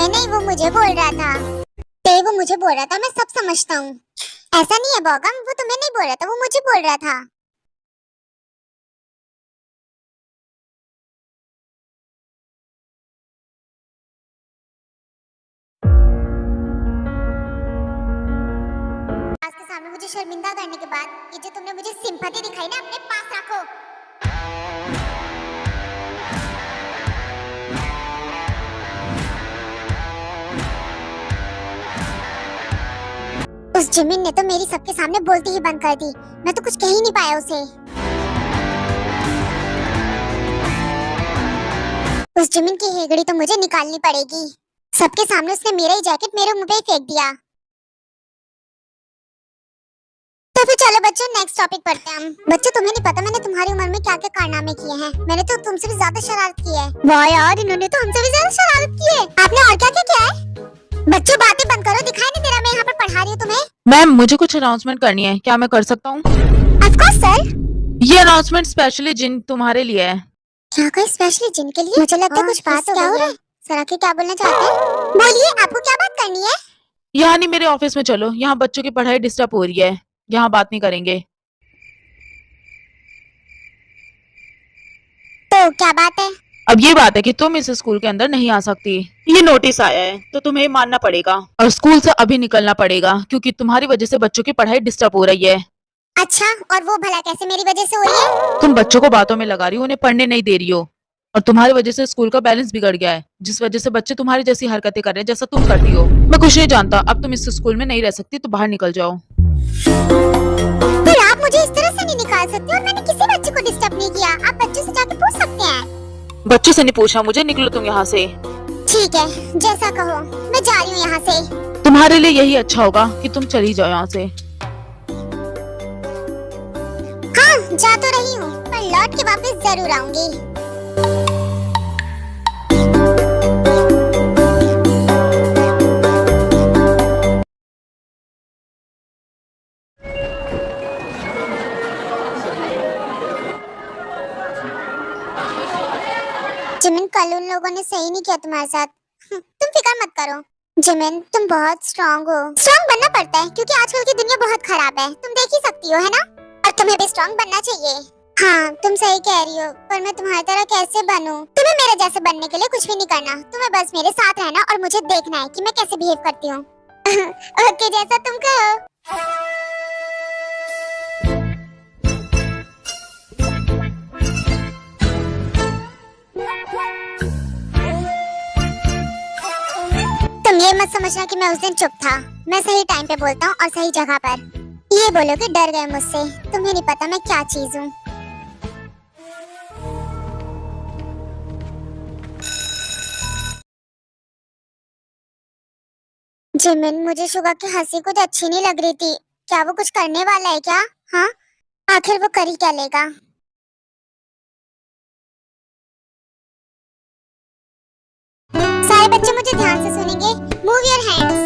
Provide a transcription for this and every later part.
तुम्हें नहीं, वो मुझे बोल रहा था। वो मुझे बोल रहा था, मैं सब समझता हूँ। ऐसा नहीं है बॉगम, वो तुम्हें नहीं बोल रहा था, वो मुझे बोल रहा था। आज के सामने मुझे शर्मिंदा करने के बाद ये जो तुमने मुझे सिंपैथी दिखाई ना, अपने पास रखो। उस जिमिन ने तो मेरी सबके सामने बोलती ही बंद कर दी। मैं तो कुछ कह ही नहीं पाया उसे। उस जिमिन की हेगड़ी तो मुझे निकालनी पड़ेगी। सबके सामने उसने मेरा ही जैकेट मेरे मुंह पे ही फेंक दिया। तो फिर चलो बच्चों, नेक्स्ट टॉपिक पढ़ते हैं हम। बच्चों, तुम्हें नहीं पता मैंने तुम्हारी उम्र में क्या क्या कारनामे किए हैं। मैंने तो तुमसे भी ज्यादा शरारत की है। वाह यार, इन्होंने तो हमसे भी ज्यादा शरारत की है। आपने और क्या क्या किया है? बच्चों बातें बंद करो, दिखाई नहीं दे रहा मैं यहाँ पर पढ़ा रही हूँ तुम्हें। मैम, मुझे कुछ अनाउंसमेंट करनी है, क्या मैं कर सकता हूँ? Of course sir. ये अनाउंसमेंट स्पेशली जिन तुम्हारे लिए है। क्या कोई स्पेशली जिनके लिए? मुझे लगता है कुछ बात हो गई है। सर आखिर क्या बोलना चाहते हैं? बोलिए, आपको क्या बात करनी है? यहाँ नहीं, मेरे ऑफिस में चलो। यहाँ बच्चों की पढ़ाई डिस्टर्ब हो रही है। यहाँ बात नहीं करेंगे। तो क्या बात है? अब ये बात है कि तुम इस स्कूल के अंदर नहीं आ सकती। ये नोटिस आया है तो तुम्हें मानना पड़ेगा और स्कूल से अभी निकलना पड़ेगा, क्योंकि तुम्हारी वजह से बच्चों की पढ़ाई डिस्टर्ब हो रही है। अच्छा, और वो भला कैसे मेरी वजह से हो रही है? तुम बच्चों को बातों में लगा रही हो, उन्हें पढ़ने नहीं दे रही हो, और तुम्हारी वजह से स्कूल का बैलेंस बिगड़ गया है, जिस वजह से बच्चे तुम्हारी जैसी हरकतें कर रहे हैं जैसा तुम करती हो। मैं कुछ नहीं जानता, अब तुम इस स्कूल में नहीं रह सकती, तो बाहर निकल जाओ। पर आप मुझे इस तरह से नहीं निकाल सकते, और मैंने किसी बच्चे को डिस्टर्ब नहीं किया। आप बच्चों से जाके पूछ सकते हैं। बच्चों से नहीं पूछा मुझे, निकलो तुम यहाँ से। ठीक है, जैसा कहो। मैं जा रही हूँ यहाँ से। तुम्हारे लिए यही अच्छा होगा कि तुम चली जाओ यहाँ से। हाँ, जा तो रही हूँ, पर लौट के वापस जरूर आऊंगी। जिमिन, कल उन लोगों ने सही नहीं किया तुम्हारे साथ। तुम फिक्र मत करो। जिमिन, तुम बहुत स्ट्रांग हो। स्ट्रांग बनना पड़ता है क्योंकि आजकल की दुनिया बहुत खराब है। तुम देख ही सकती हो, है ना? और तुम्हें भी स्ट्रांग बनना चाहिए। हाँ, तुम सही कह रही हो, पर मैं तुम्हारी तरह कैसे बनूं? तुम्हें मेरे जैसे बनने के लिए कुछ भी नहीं करना। तुम्हें बस मेरे साथ रहना और मुझे देखना है कि मैं कैसे बिहेव करती हूँ। ओके, जैसा तुम कहो। तुम ये मत समझना कि मैं उस दिन चुप था। मैं सही टाइम पे बोलता हूँ और सही जगह पर। ये बोलो कि डर गए मुझसे। तुम्हें नहीं पता मैं क्या चीज हूँ। जिमिन, मुझे शुगा की हंसी कुछ अच्छी नहीं लग रही थी। क्या वो कुछ करने वाला है क्या? हाँ, आखिर वो कर ही क्या लेगा? सारे बच्चे मुझे ध्यान से सुनेंगे। Move your hands.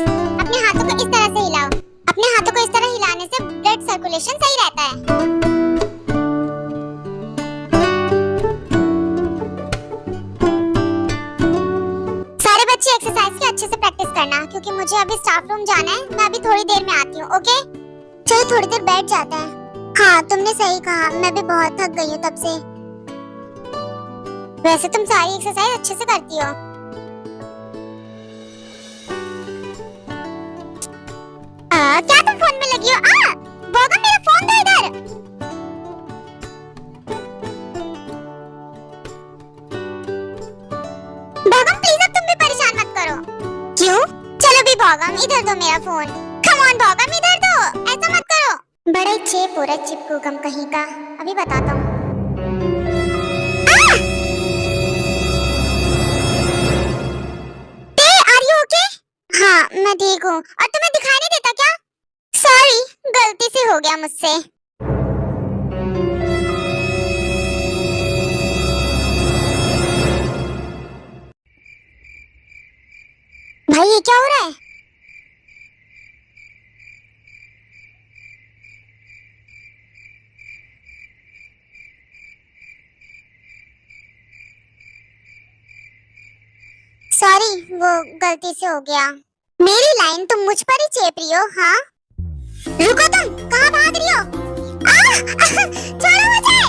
अपने हाथों को इस तरह से हिलाओ। अपने हाथों को इस तरह हिलाने से ब्लड सर्कुलेशन सही रहता है। सारे बच्चे एक्सरसाइज की अच्छे से प्रैक्टिस करना, क्योंकि मुझे अभी स्टाफ रूम जाना है। मैं अभी थोड़ी देर में आती हूँ, ओके? चलो थोड़ी देर बैठ जाते हैं। हाँ, तुमने सही कहा, मैं भी बहुत थक गई हूँ तब से। वैसे तुम सारी एक्सरसाइज अच्छे से करती हो। क्या तुम फोन में लगी हो? बोगा, मेरा फोन दो इधर। बोगम, प्लीज अब तुम भी परेशान मत करो। क्यों? चलो भी बोगम, इधर दो मेरा फोन। कम ऑन बोगम, इधर दो, ऐसा मत करो। बड़ा चेप हो रहा है चिपकूगम कहीं का। अभी बताता हूँ। Are you okay? हाँ, मैं ठीक हूँ। और तुम्हें दिखाई नहीं देता क्या? सॉरी, गलती से हो गया मुझसे। भाई, ये क्या हो रहा है? सॉरी, वो गलती से हो गया। मेरी लाइन तुम मुझ पर ही चेप रही हो, हाँ? रुको, तुम कहाँ भाग रही हो? छोड़ो मुझे!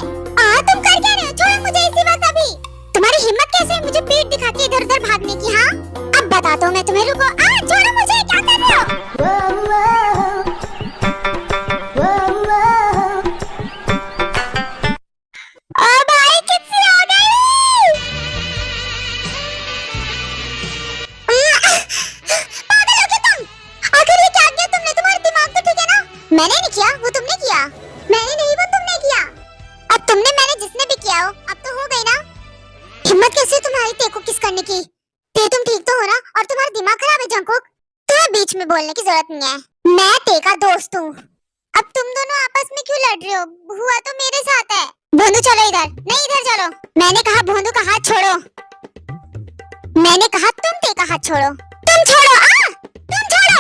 तुम कर क्या रहे हो? छोड़ो मुझे इसी वक्त अभी! तुम्हारी हिम्मत कैसे है मुझे पीठ दिखा के इधर उधर भागने की, हाँ? अब बताता हूँ मैं तुम्हें, रुको! छोड़ो मुझे, क्या कर रहे हो? ओ भाई, किससे आ गई? पागल हो क्या तुम? आखिर ये क्या किया तुमने? तुम्हारा दिमाग तो ठीक है ना? मैंने नहीं किया, वो तुमने किया। मैंने नहीं, वो तुमने किया। अब तुमने मैंने जिसने भी किया हो, अब तो हो गई ना? हिम्मत कैसे है तुम्हारी तेको किस करने की? तुम ठीक तो हो ना? और तुम्हारा दिमाग खराब है जंकुक? तुम्हें बीच में बोलने की जरूरत नहीं है। मैं तेका दोस्त हूँ। अब तुम दोनों आपस में क्यों लड़ रहे हो? हुआ तो मेरे साथ है। भोंदू चलो इधर। नहीं, इधर चलो। मैंने कहा भोंदू का हाथ छोड़ो। मैंने कहा तुम तेका हाथ छोड़ो। तुम छोड़ो, तुम छोड़ो,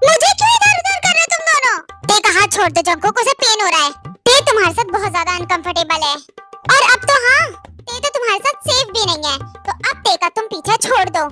मुझे क्यों इधर उधर कर रहे हो तुम दोनों? तेका हाथ छोड़ दो जंकुक, उसे पेन हो रहा है। ते तुम्हारे साथ बहुत ज्यादा अनकंफर्टेबल है। और अब तो हाँ, ते तो तुम्हारे साथ सेफ भी नहीं है। तो अब ते का तुम पीछा छोड़ दो।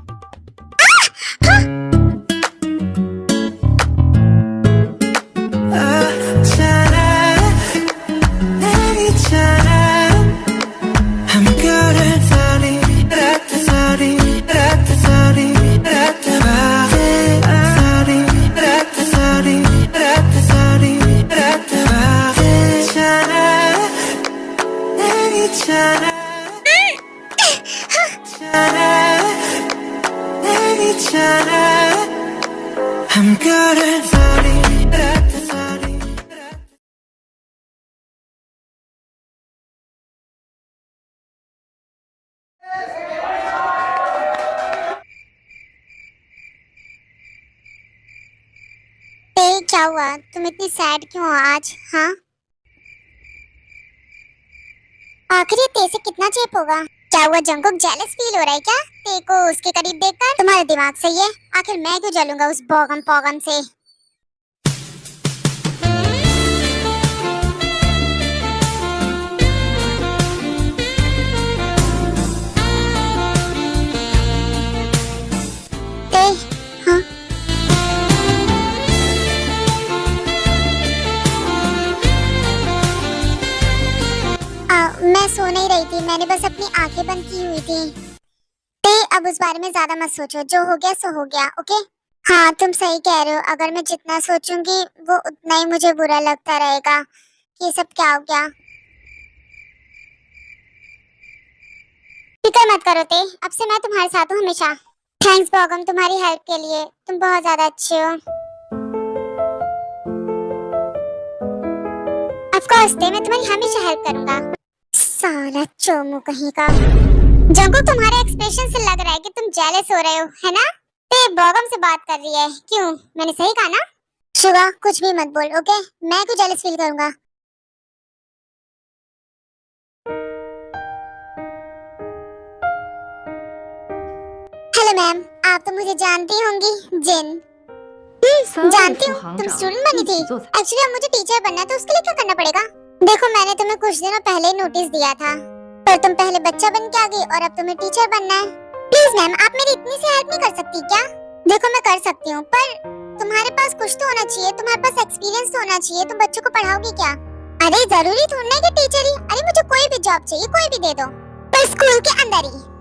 I'm good at sorry. क्या हुआ? तुम इतनी सैड क्यों हो आज, हाँ? आखिर ये ते से कितना चेप होगा? क्या हुआ जंकुक, जेलस फील हो रहा है क्या ते को उसके करीब देखकर? तुम्हारा दिमाग सही है? आखिर मैं क्यों जलूंगा उस बोगम पोगम से? ते, हाँ? मैं सो नहीं रही थी, मैंने बस अपनी आंखें बंद की हुई थी। ते अब उस बारे में ज्यादा मत सोचो, जो हो गया सो हो गया, ओके? हाँ, तुम सही कह रहे हो। अगर मैं जितना सोचूंगी वो उतना ही मुझे बुरा लगता रहेगा कि ये सब क्या हो गया। फिक्र मत करो ते, अब से मैं तुम्हारे साथ हूँ हमेशा। थैंक्स बोगम तुम्हारी हेल्प के लिए, तुम बहुत ज्यादा अच्छे हो। ऑफ कोर्स ते, मैं तुम्हारी हमेशा हेल्प करूंगा। साला चोमू कहीं का। जंकुक, तुम्हारे एक्सप्रेशन से लग रहा है कि तुम जेलस हो रहे हो, है ना? ते बोगम से बात कर रही है, क्यों? मैंने सही कहा ना? शुगा, कुछ भी मत बोल, ओके? मैं क्यों जेलस फील करूंगा? हेलो मैम, आप तो मुझे जानती होंगी, जिन। जानती हूँ, तुम स्टूडेंट बनी थी। एक्चुअली अब मुझे टीचर बनना है, तो उसके लिए क्या करना पड़ेगा? देखो, मैंने तुम्हें कुछ दिनों पहले ही नोटिस दिया था, पर तुम पहले बच्चा बन के आ गई और अब तुम्हें टीचर बनना है। प्लीज मैम, आप मेरी इतनी सी हेल्प नहीं कर सकती क्या? देखो, मैं कर सकती हूँ, पर तुम्हारे पास कुछ तो होना चाहिए, तुम्हारे पास एक्सपीरियंस तो होना चाहिए। तुम बच्चों को पढ़ाओगी क्या? अरे जरूरी थोड़ी है कि टीचर ही। अरे मुझे कोई भी जॉब चाहिए, कोई भी दे दो, पर स्कूल के अंदर ही।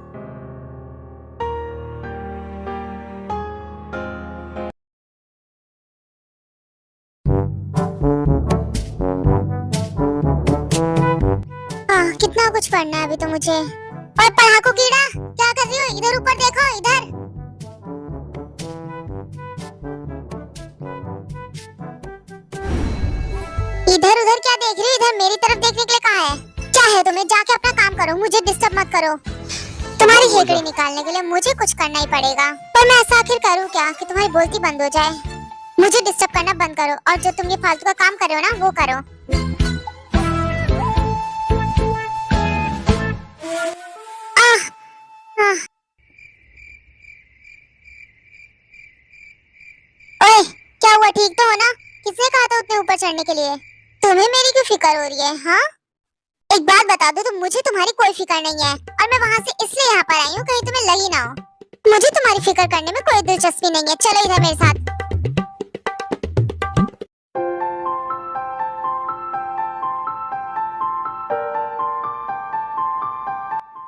कितना कुछ पढ़ना है अभी तो मुझे। और पढ़ाकू कीड़ा, क्या कर रही हो? इधर ऊपर देखो, इधर। इधर उधर क्या देख रही हो? इधर मेरी तरफ देखने के लिए कहा है? क्या है तुम्हें? जाके अपना काम करो, मुझे डिस्टर्ब मत करो। तुम्हारी हेकड़ी निकालने के लिए मुझे कुछ करना ही पड़ेगा, पर मैं ऐसा आखिर करूँ क्या कि तुम्हारी बोलती बंद हो जाए? मुझे डिस्टर्ब करना बंद करो, और जो तुम ये फालतू का काम कर रहे हो ना, वो करो। ओए, क्या हुआ? ठीक तो हो ना? किसने कहा था उतने ऊपर चढ़ने के लिए? तुम्हें मेरी क्यों फिक्र हो रही है, हाँ? एक बात बता दो, तो मुझे तुम्हारी कोई फिक्र नहीं है, और मैं वहाँ से इसलिए यहाँ पर आई हूँ, कहीं तुम्हें लगी ना हो। मुझे तुम्हारी फिक्र करने में कोई दिलचस्पी नहीं है, चलो इधर मेरे साथ।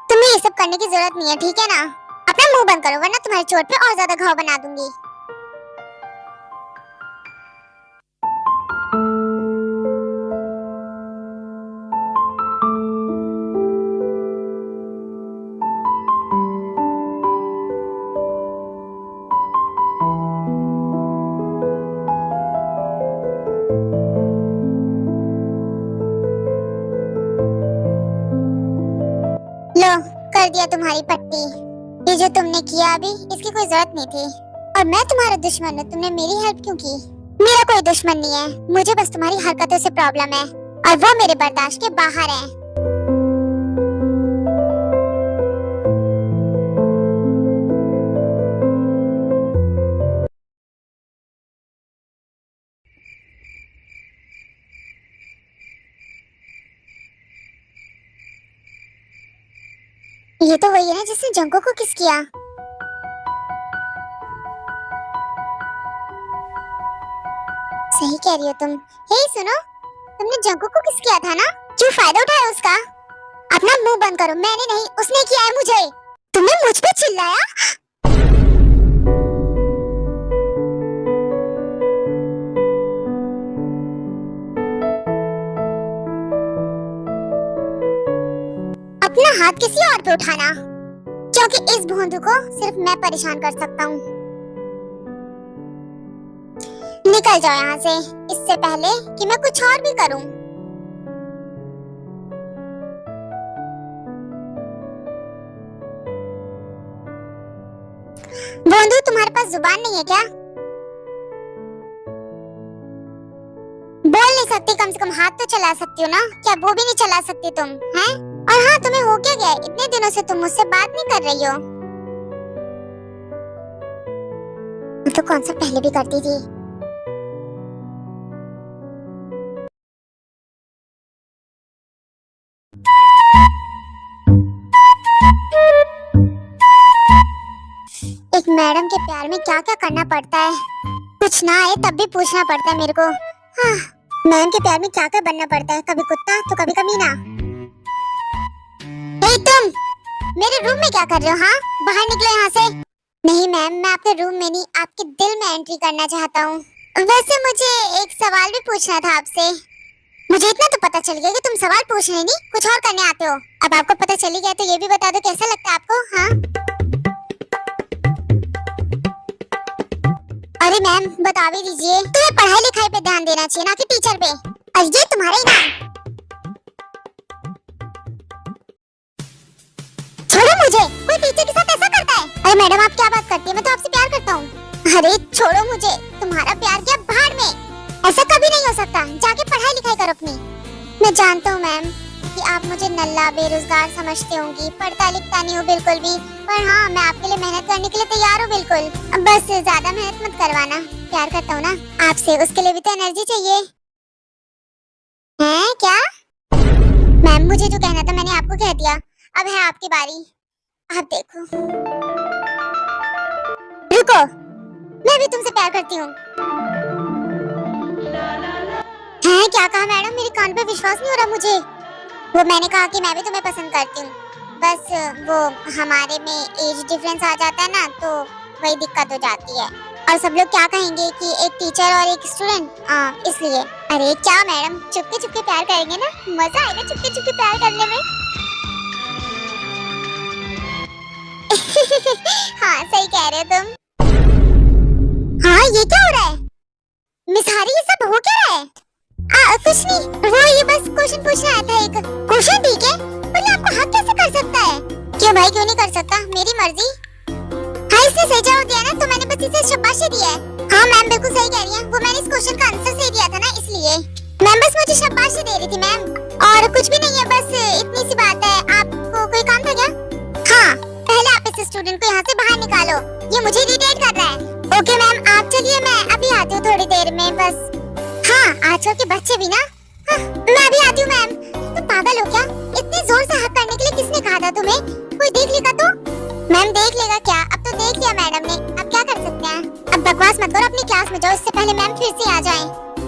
तुम्हें ये सब करने की जरूरत नहीं है, ठीक है ना? अपना मुंह बंद करो वरना तुम्हारी चोट पे और ज्यादा घाव बना दूंगी। लो, कर दिया तुम्हारी पट्टी। ये जो तुमने किया अभी, इसकी कोई जरूरत नहीं थी। और मैं तुम्हारा दुश्मन हूँ, तुमने मेरी हेल्प क्यों की? मेरा कोई दुश्मन नहीं है, मुझे बस तुम्हारी हरकतों से प्रॉब्लम है और वो मेरे बर्दाश्त के बाहर है। ये तो वही है ना जिसने जंको को किस किया। सही कह रही हो तुम। हे सुनो, तुमने जंको को किस किया था ना? क्यों फायदा उठाया उसका? अपना मुंह बंद करो, मैंने नहीं, उसने किया है मुझे। तुमने मुझ पे चिल्लाया? अपना हाथ किसी और पे उठाना, क्योंकि इस भोंदू को सिर्फ मैं परेशान कर सकता हूँ। निकल जाओ यहाँ से, इससे पहले कि मैं कुछ और भी करूँ। भोंदू, तुम्हारे पास जुबान नहीं है क्या? बोल नहीं सकती, कम से कम हाथ तो चला सकती हो ना? क्या वो भी नहीं चला सकती तुम, हैं? और हाँ, तुम्हें हो क्या गया? इतने दिनों से तुम मुझसे बात नहीं कर रही हो। तो कौन सा पहले भी करती थी। एक मैडम के प्यार में क्या क्या करना पड़ता है। कुछ ना आए तब भी पूछना पड़ता है मेरे को। हाँ, मैम के प्यार में क्या क्या बनना पड़ता है, कभी कुत्ता तो कभी कमीना। हे तुम, मेरे रूम में क्या कर रहे हो? हाँ, बाहर निकलो यहाँ से। नहीं मैम, मैं आपके रूम में नहीं, आपके दिल में एंट्री करना चाहता हूँ। वैसे मुझे एक सवाल भी पूछना था आपसे। मुझे इतना तो पता चल गया कि तुम सवाल पूछने नहीं, कुछ और करने आते हो। अब आपको पता चल गया तो ये भी बता दो, कैसा लगता है आपको? हाँ? अरे मैम, बता भी दीजिए। तुम्हें पढ़ाई लिखाई पे ध्यान देना चाहिए, ना कि टीचर पे। और ये तुम्हारा ही नाम। छोड़ो मुझे, कोई टीचर के साथ ऐसा करता है? अरे मैडम, आप क्या बात करती है? मैं तो आपसे प्यार करता हूँ। अरे छोड़ो मुझे, तुम्हारा प्यार क्या भाड़ में। ऐसा कभी नहीं हो सकता, जाके पढ़ाई लिखाई करो अपनी। मैं जानता हूँ मैम कि आप मुझे नल्ला बेरोजगार समझते होंगी, पढ़ता लिखता नहीं हूँ बिल्कुल भी, पर हाँ, मैं आपके लिए मेहनत करने के लिए तैयार हूँ बिल्कुल। बस ज्यादा मेहनत मत करवाना, प्यार करता हूँ ना आपसे, उसके लिए भी तो एनर्जी चाहिए। है क्या? मैम, मुझे जो कहना था मैंने आपको कह दिया, अब है आपकी बारी। आप देखो। रुको, मैं भी तुमसे प्यार करती हूँ। हैं, क्या कहा मैडम? मेरे कान पे विश्वास नहीं हो रहा मुझे। वो मैंने कहा कि मैं भी तुम्हें पसंद करती हूँ, बस वो हमारे में एज डिफरेंस आ जाता है ना, तो वही दिक्कत हो जाती है। और सब लोग क्या कहेंगे कि एक टीचर और एक स्टूडेंट, इसलिए। अरे क्या मैडम, चुपके चुपके प्यार करेंगे ना, मजा आएगा चुपके चुपके प्यार करने में। हाँ, सही कह रहे हो तुम। हाँ, ये क्या हो रहा है? मिस हारी, ये सब हो क्या रहा है? कुछ नहीं, वो ये बस क्वेश्चन पूछना आया था एक। क्वेश्चन ठीक है, पर ये आपका हक कैसे कर सकता है? क्यों भाई, क्यों नहीं कर सकता? मेरी मर्जी। हाँ, इसने सही जवाब दिया ना, तो मैंने बस इसे शाबाशी दी है। हाँ मैम, बिल्कुल सही कह रही हैं, वो मैंने इस क्वेश्चन का आंसर सही दिया था ना, इसलिए। मैम बस मुझे शाबाशी दे रही थी मैम, और कुछ भी नहीं है, बस इतनी सी बात है। आपको कोई काम था क्या? हाँ, पहले आप इस स्टूडेंट को यहाँ से बाहर निकालो, ये मुझे इरिटेट कर रहा है। ओके मैम, आप चलिए, मैं अभी आती हूँ थोड़ी देर में बस। हाँ, आजकल के बच्चे भी ना। हाँ, मैं अभी आती हूँ मैम। तुम पागल हो क्या? इतने जोर से हक करने के लिए किसने कहा था तुम्हें? कोई देख लेगा तो? मैम देख लेगा क्या? अब तो देख लिया मैडम ने, अब क्या कर सकते हैं। अब बकवास मत करो, अपनी क्लास में जाओ, इससे पहले मैम फिर से आ जाएं।